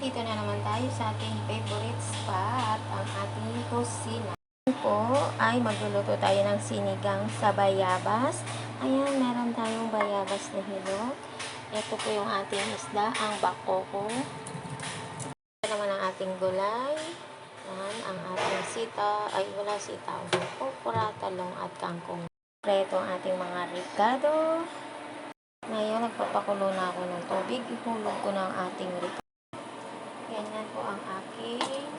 nandito na naman tayo sa ating favorite spot, ang ating kusina. Po ay magluluto tayo ng sinigang sa bayabas. Ayan, meron tayong bayabas na hilog. Ito po yung ating isda, ang bakoko. Ito naman ang ating gulay. Ayan, ang ating sita, ay wala sitaw. Okra, talong at kangkong. Ito ang ating mga ricado. Ngayon, nagpapakulo na ako ng tubig. Ihulog ko na ang ating ricado. Ganyan po ang aking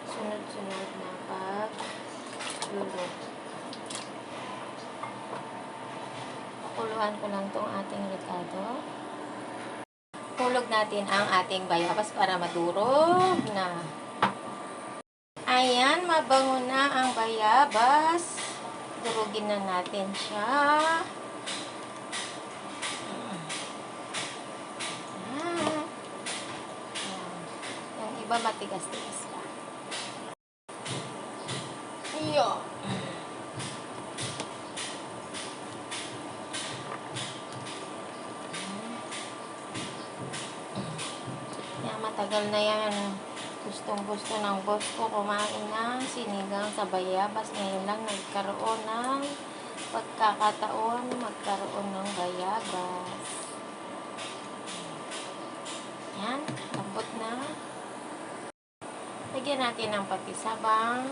sunod-sunod na pagluluto. Pakuluan ko lang itong ating ricado. Hulog natin ang ating bayabas para madurog na. Ayan, mabango na ang bayabas. Durugin na natin siya. Yung iba matigas-tigas pa. Iyo. Yan, matagal na yan. Gustong-gusto ng boss ko kumain ng sinigang sa bayabas. Ngayon lang nagkaroon ng pagkakataon magkaroon ng bayabas. Yan, lambot na. Lagyan natin ng patisabang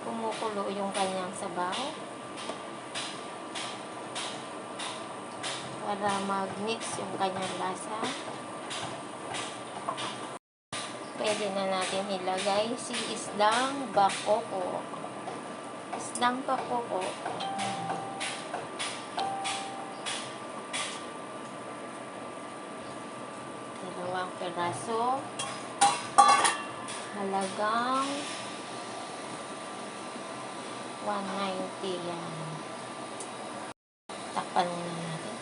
kumukulo yung kanyang sabaw para mag-mix yung kanyang lasa. Pwede na natin ilagay si isdang bakoko. Isdang bakoko. Dalawang peraso. Halagang 190 yan. Takpan muna natin.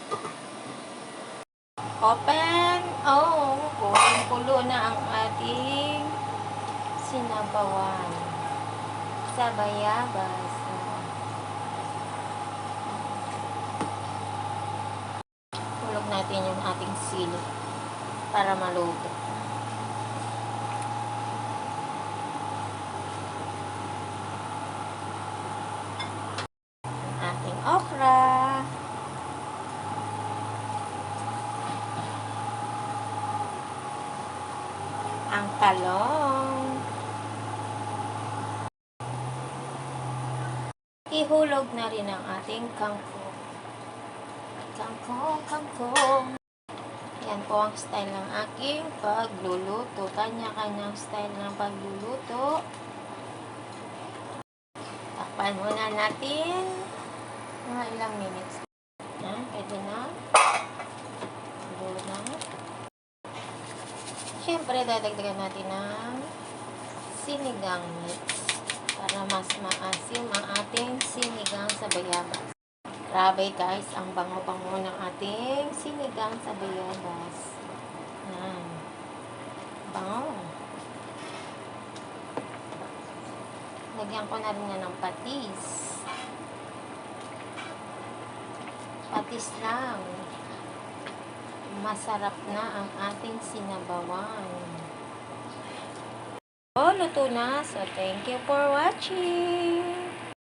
Open! Oh, kulo na ang ating sinabawan sa bayabas. Hulog natin yung ating sili para maluto. Ang ating okra. Ang talong. Ihulog na rin ang ating kangkong. Kangkong. Yan po ang style ng aking pagluluto. Kanya-kanyang style ng pagluluto. Takpan muna natin. Mga ilang minutes. Yan, pwede na. Pwede na. Siyempre, dadagdagan natin ng sinigang mix para mas maasim ang ating sinigang sa bayabas. Grabe guys, ang bango-bango ng ating sinigang sa bayabas. Yan. Bango. Lagyan ko na rin yan ng patis. Patis lang. Masarap na ang ating sinabawan. Oh, luto na. So, thank you for watching.